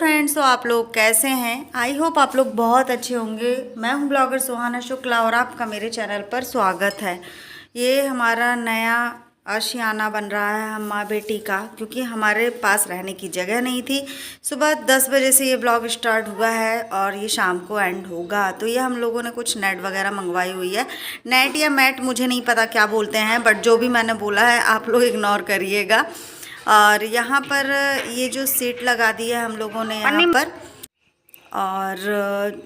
Friends, तो आप लोग कैसे हैं? आई होप आप लोग बहुत अच्छे होंगे। मैं हूं ब्लॉगर सुहाना शुक्ला और आपका मेरे चैनल पर स्वागत है। ये हमारा नया आशियाना बन रहा है हम माँ बेटी का, क्योंकि हमारे पास रहने की जगह नहीं थी। सुबह 10 बजे से ये ब्लॉग स्टार्ट हुआ है और ये शाम को एंड होगा। तो ये हम लोगों ने कुछ नेट वगैरह मंगवाई हुई है। नेट या मैट मुझे नहीं पता क्या बोलते हैं, बट जो भी मैंने बोला है आप लोग इग्नोर करिएगा। और यहाँ पर ये जो सीट लगा दी है हम लोगों ने यहाँ पर, और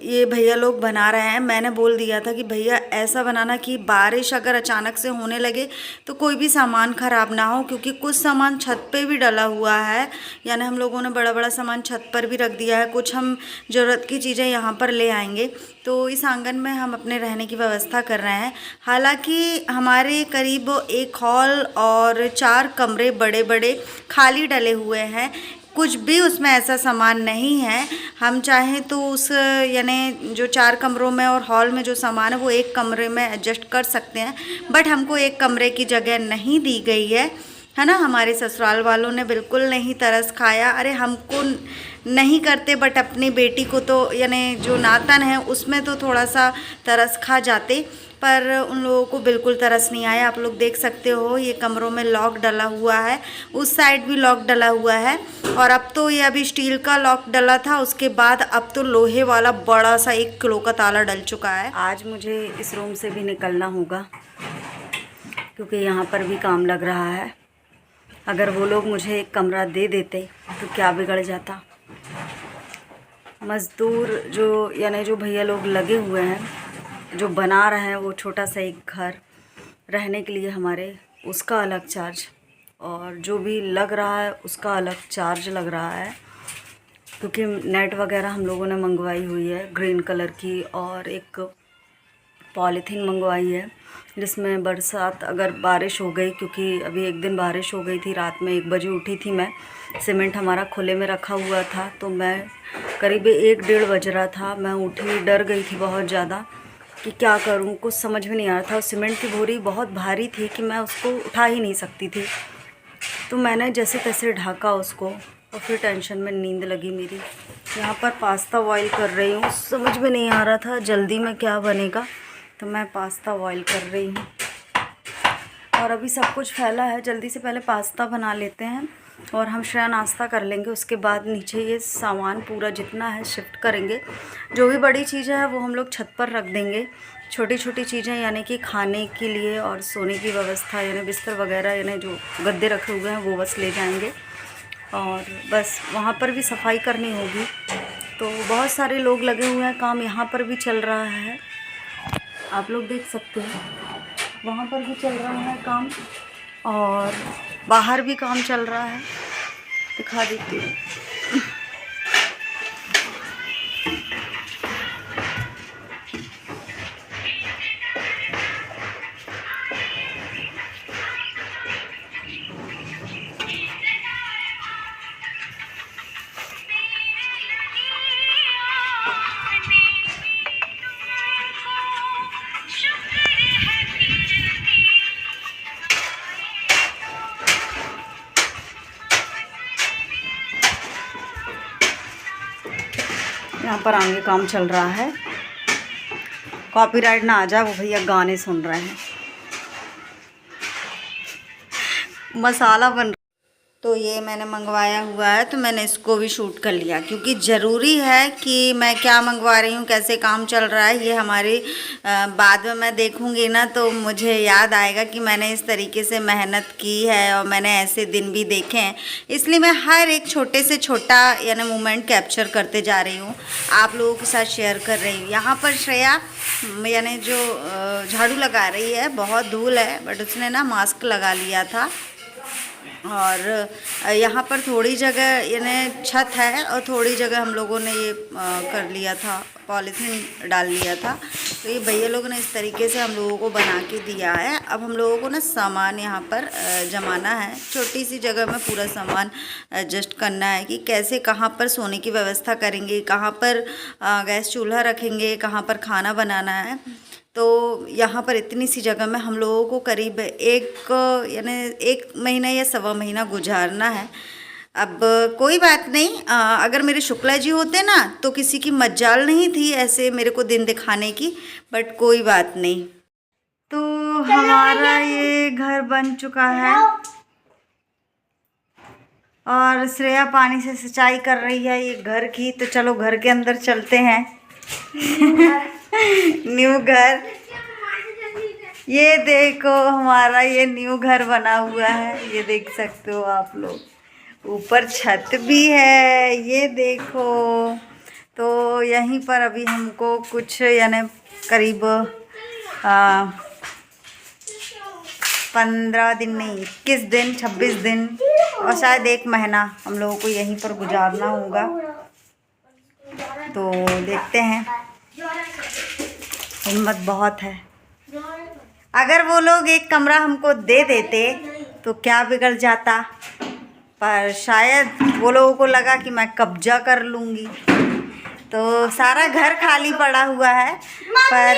ये भैया लोग बना रहे हैं। मैंने बोल दिया था कि भैया ऐसा बनाना कि बारिश अगर अचानक से होने लगे तो कोई भी सामान ख़राब ना हो, क्योंकि कुछ सामान छत पे भी डला हुआ है। यानी हम लोगों ने बड़ा बड़ा सामान छत पर भी रख दिया है। कुछ हम ज़रूरत की चीज़ें यहाँ पर ले आएंगे। तो इस आंगन में हम अपने रहने की व्यवस्था कर रहे हैं। हालांकि हमारे करीब एक हॉल और 4 कमरे बड़े बड़े खाली डले हुए हैं। कुछ भी उसमें ऐसा सामान नहीं है। हम चाहें तो उस यानी जो 4 कमरों में और हॉल में जो सामान है वो एक कमरे में एडजस्ट कर सकते हैं, बट हमको एक कमरे की जगह नहीं दी गई है ना। हमारे ससुराल वालों ने बिल्कुल नहीं तरस खाया। अरे हमको नहीं करते, बट अपनी बेटी को तो यानी जो नातन है उसमें तो थोड़ा सा तरस खा जाते, पर उन लोगों को बिल्कुल तरस नहीं आया। आप लोग देख सकते हो ये कमरों में लॉक डला हुआ है, उस साइड भी लॉक डला हुआ है। और अब तो ये अभी स्टील का लॉक डला था, उसके बाद अब तो लोहे वाला बड़ा सा 1 किलो का ताला डल चुका है। आज मुझे इस रूम से भी निकलना होगा, क्योंकि यहाँ पर भी काम लग रहा है। अगर वो लोग मुझे एक कमरा दे देते तो क्या बिगड़ जाता। मज़दूर जो यानी जो भैया लोग लगे हुए हैं, जो बना रहे हैं वो छोटा सा एक घर रहने के लिए हमारे, उसका अलग चार्ज, और जो भी लग रहा है उसका अलग चार्ज लग रहा है। क्योंकि नेट वगैरह हम लोगों ने मंगवाई हुई है ग्रीन कलर की, और एक पॉलीथीन मंगवाई है जिसमें बरसात अगर बारिश हो गई, क्योंकि अभी एक दिन बारिश हो गई थी। रात में 1 बजे उठी थी मैं। सीमेंट हमारा खुले में रखा हुआ था, तो मैं करीब 1-1:30 बज रहा था, मैं उठी, डर गई थी बहुत ज़्यादा कि क्या करूं, कुछ समझ में नहीं आ रहा था। सीमेंट की बोरी बहुत भारी थी कि मैं उसको उठा ही नहीं सकती थी। तो मैंने जैसे तैसे ढका उसको, और फिर टेंशन में नींद लगी मेरी। यहाँ पर पास्ता बॉईल कर रही हूँ, समझ में नहीं आ रहा था जल्दी में क्या बनेगा, तो मैं पास्ता बॉईल कर रही हूँ। और अभी सब कुछ फैला है, जल्दी से पहले पास्ता बना लेते हैं और हम श्रेया नाश्ता कर लेंगे। उसके बाद नीचे ये सामान पूरा जितना है शिफ्ट करेंगे। जो भी बड़ी चीज़ें हैं वो हम लोग छत पर रख देंगे। छोटी छोटी चीज़ें यानी कि खाने के लिए और सोने की व्यवस्था, यानी बिस्तर वगैरह, यानी जो गद्दे रखे हुए हैं वो बस ले जाएंगे। और बस वहाँ पर भी सफाई करनी होगी। तो बहुत सारे लोग लगे हुए हैं, काम यहाँ पर भी चल रहा है, आप लोग देख सकते हैं। वहाँ पर भी चल रहा है काम, और बाहर भी काम चल रहा है, दिखा देती हूँ। यहाँ पर आगे काम चल रहा है, कॉपीराइट ना आ जाए, वो भैया गाने सुन रहे हैं, मसाला बन। तो ये मैंने मंगवाया हुआ है, तो मैंने इसको भी शूट कर लिया, क्योंकि ज़रूरी है कि मैं क्या मंगवा रही हूँ, कैसे काम चल रहा है, ये हमारी बाद में मैं देखूँगी ना, तो मुझे याद आएगा कि मैंने इस तरीके से मेहनत की है और मैंने ऐसे दिन भी देखे हैं। इसलिए मैं हर एक छोटे से छोटा यानी मोमेंट कैप्चर करते जा रही हूँ, आप लोगों के साथ शेयर कर रही हूँ। यहाँ पर श्रेया यानी जो झाड़ू लगा रही है, बहुत धूल है, बट उसने ना मास्क लगा लिया था। और यहाँ पर थोड़ी जगह यानी छत है और थोड़ी जगह हम लोगों ने ये कर लिया था, पॉलीथीन डाल लिया था। तो ये भैया लोगों ने इस तरीके से हम लोगों को बना के दिया है। अब हम लोगों को ना सामान यहाँ पर जमाना है, छोटी सी जगह में पूरा सामान एडजस्ट करना है कि कैसे कहाँ पर सोने की व्यवस्था करेंगे, कहाँ पर गैस चूल्हा रखेंगे, कहाँ पर खाना बनाना है। तो यहाँ पर इतनी सी जगह में हम लोगों को करीब 1 महीना या 1.25 महीना गुजारना है। अब कोई बात नहीं, अगर मेरे शुक्ला जी होते ना तो किसी की मज्जाल नहीं थी ऐसे मेरे को दिन दिखाने की, बट कोई बात नहीं। तो हमारा ये घर बन चुका है और श्रेया पानी से सिंचाई कर रही है ये घर की। तो चलो घर के अंदर चलते हैं। न्यू घर, ये देखो हमारा ये न्यू घर बना हुआ है, ये देख सकते हो आप लोग। ऊपर छत भी है, ये देखो। तो यहीं पर अभी हमको कुछ यानी करीब 15 दिन नहीं, 21 दिन, 26 दिन और शायद 1 महीना हम लोगों को यहीं पर गुजारना होगा। तो देखते हैं, हिम्मत बहुत है। अगर वो लोग एक कमरा हमको दे देते तो क्या बिगड़ जाता, पर शायद वो लोगों को लगा कि मैं कब्जा कर लूँगी, तो सारा घर खाली पड़ा हुआ है। पर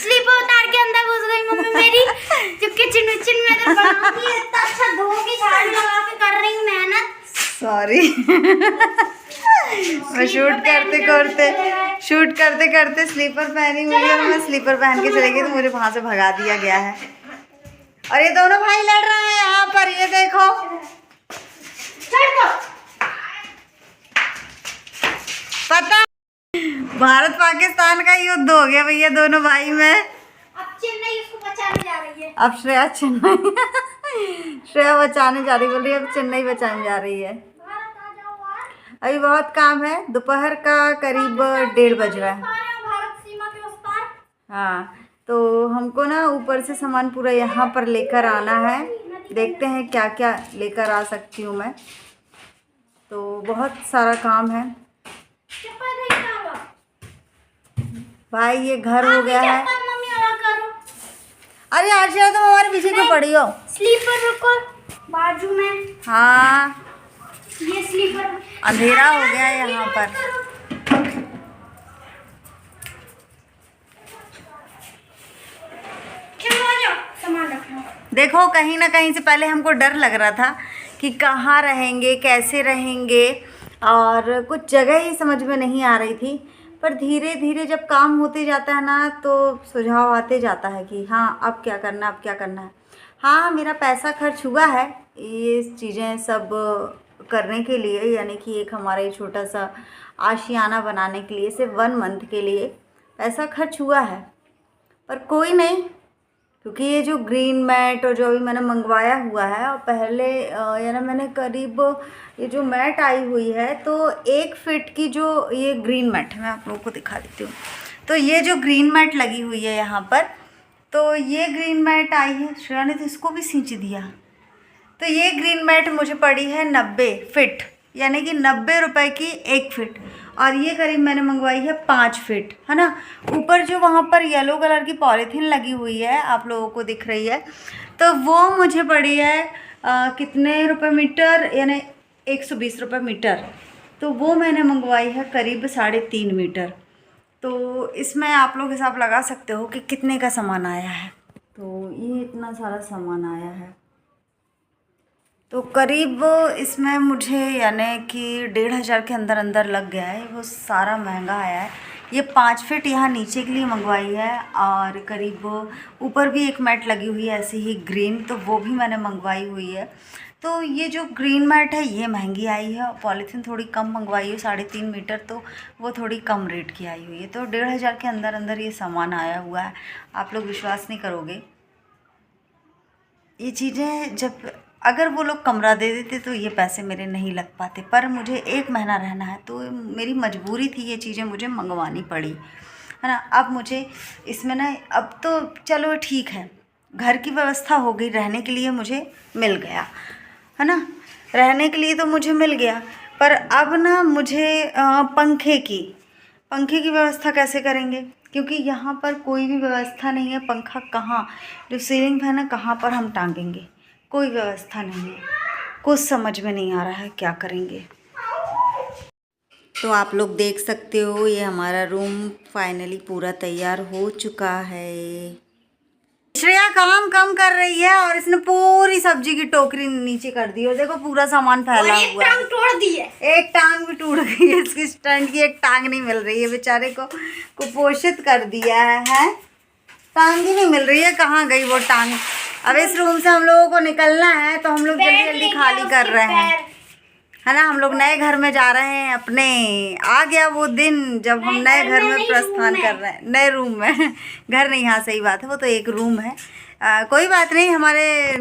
स्लीपर उतार के अंदर घुस गई मम्मी मेरी, जो किचन विचन में तो बनाती है, इतना अच्छा धो के झाड़ू लगा के कर रही हूँ मेहनत। सॉरी। मैं शूट करते करते स्लीपर पहनी हुई है और मैं स्लीपर पहन के चली गई तो मुझे वहाँ से भगा दिया गया है। और ये दोनों भाई लड़ रहे हैं यहाँ पर, ये देखो। पता भारत पाकिस्तान का युद्ध हो गया भैया दोनों भाई में। अब चेन्नई उसको बचाने जा रही है। अब श्रेया श्रेया बचाने जा रही, बोल रही है अब चेन्नई बचाने जा रही है। अभी बहुत काम है, दोपहर का करीब 1:30 बज रहा है। भारत सीमा के उस पार। हाँ, तो हमको ना ऊपर से सामान पूरा यहाँ पर लेकर आना है। देखते हैं क्या क्या लेकर आ सकती हूँ मैं। तो बहुत सारा काम है भाई। ये घर हो गया है। अरे आशिया तुम हमारे पीछे क्यों पड़ी हो? स्लीपर रुको बाजू में। हाँ, ये स्लीपर अंधेरा हो गया है यहाँ पर। सामान रखना। देखो कहीं ना कहीं से पहले हमको डर लग रहा था कि कहाँ रहेंगे, कैसे रहेंगे, और कुछ जगह ही समझ में नहीं आ रही थी। पर धीरे धीरे जब काम होते जाता है ना तो सुझाव आते जाता है कि हाँ अब क्या करना, अब क्या करना है। हाँ, मेरा पैसा खर्च हुआ है ये चीज़ें सब करने के लिए, यानी कि एक हमारा ये छोटा सा आशियाना बनाने के लिए, सिर्फ 1 मंथ के लिए पैसा खर्च हुआ है। पर कोई नहीं, क्योंकि ये जो ग्रीन मैट और जो अभी मैंने मंगवाया हुआ है, और पहले यानी मैंने करीब ये जो मैट आई हुई है तो 1 फीट की जो ये ग्रीन मैट है, मैं आप लोगों को दिखा देती हूँ। तो ये जो ग्रीन मैट लगी हुई है यहाँ पर, तो ये ग्रीन मैट आई है, श्रेया ने तो इसको भी सींच दिया। तो ये ग्रीन मैट मुझे पड़ी है 90 फीट, यानी कि 90 रुपए की 1 फीट। और ये करीब मैंने मंगवाई है 5 फीट, है ना। ऊपर जो वहाँ पर येलो कलर की पॉलीथीन लगी हुई है आप लोगों को दिख रही है, तो वो मुझे पड़ी है कितने रुपए मीटर, यानी 120 रुपये मीटर। तो वो मैंने मंगवाई है करीब 3.5 मीटर। तो इसमें आप लोग हिसाब लगा सकते हो कि कितने का सामान आया है। तो ये इतना सारा सामान आया है, तो करीब इसमें मुझे यानी कि 1,500 के अंदर अंदर लग गया है। वो सारा महंगा आया है। ये 5 फीट यहाँ नीचे के लिए मंगवाई है, और करीब ऊपर भी एक मैट लगी हुई है ऐसी ही ग्रीन, तो वो भी मैंने मंगवाई हुई है। तो ये जो ग्रीन मैट है ये महंगी आई है, पॉलीथीन थोड़ी कम मंगवाई है 3.5 मीटर, तो वो थोड़ी कम रेट की आई हुई है। तो 1,500 के अंदर अंदर ये सामान आया हुआ है। आप लोग विश्वास नहीं करोगे, ये चीज़ें जब अगर वो लोग कमरा दे देते तो ये पैसे मेरे नहीं लग पाते। पर मुझे 1 महीना रहना है तो मेरी मजबूरी थी, ये चीज़ें मुझे मंगवानी पड़ी, है ना। अब मुझे इसमें ना, अब तो चलो ठीक है, घर की व्यवस्था हो गई, रहने के लिए मुझे मिल गया, है ना। रहने के लिए तो मुझे मिल गया, पर अब ना मुझे पंखे की व्यवस्था कैसे करेंगे, क्योंकि यहाँ पर कोई भी व्यवस्था नहीं है। पंखा कहाँ, जो सीलिंग फैन है कहाँ पर हम टांगेंगे, कोई व्यवस्था नहीं है। कुछ समझ में नहीं आ रहा है क्या करेंगे। तो आप लोग देख सकते हो ये हमारा रूम फाइनली पूरा तैयार हो चुका है। श्रेया काम कम कर रही है और इसने पूरी सब्जी की टोकरी नीचे कर दी और देखो पूरा सामान फैला हुआ है। तोड़ दी है, एक टांग भी टूट गई है, इसकी स्टैंड की एक टांग नहीं मिल रही है, बेचारे को कुपोषित कर दिया है। टांग ही नहीं मिल रही है, कहाँ गई वो टांग। अब इस रूम से हम लोगों को निकलना है तो हम लोग जल्दी जल्दी खाली कर रहे हैं, है ना। हम लोग नए घर में जा रहे हैं अपने। आ गया वो दिन जब हम नए घर में प्रस्थान कर रहे हैं, नए रूम में। घर नहीं, हाँ सही बात है, वो तो एक रूम है। कोई बात नहीं, हमारे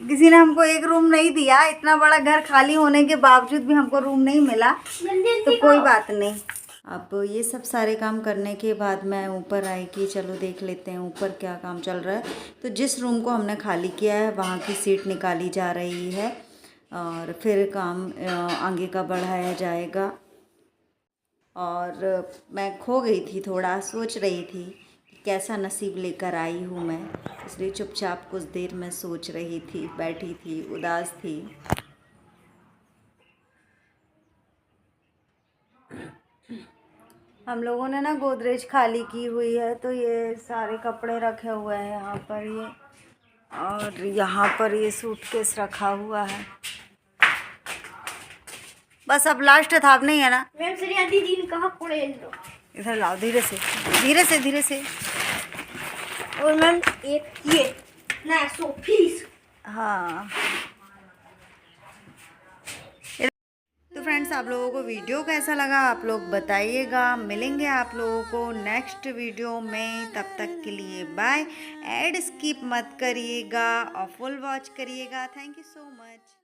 किसी ने हमको एक रूम नहीं दिया। इतना बड़ा घर खाली होने के बावजूद भी हमको रूम नहीं मिला, तो कोई बात नहीं। अब ये सब सारे काम करने के बाद मैं ऊपर आई कि चलो देख लेते हैं ऊपर क्या काम चल रहा है। तो जिस रूम को हमने खाली किया है वहाँ की सीट निकाली जा रही है और फिर काम आगे का बढ़ाया जाएगा। और मैं खो गई थी, थोड़ा सोच रही थी कि कैसा नसीब लेकर आई हूँ मैं, इसलिए चुपचाप कुछ देर मैं सोच रही थी, बैठी थी, उदास थी। हम लोगों ने ना गोदरेज खाली की हुई है, तो ये सारे कपड़े रखे हुए हैं यहाँ पर, ये और यहाँ पर ये सूटकेस रखा हुआ है। बस अब लास्ट था, अब नहीं है ना। मैम श्रेया दीदी ने कहा कूड़े लो, इधर लाओ, धीरे से धीरे से धीरे से। और मैम एक ये ना सोफीस। हाँ, तो फ्रेंड्स आप लोगों को वीडियो कैसा लगा आप लोग बताइएगा। मिलेंगे आप लोगों को नेक्स्ट वीडियो में, तब तक के लिए बाय। एड स्किप मत करिएगा और फुल वॉच करिएगा। Thank you so much.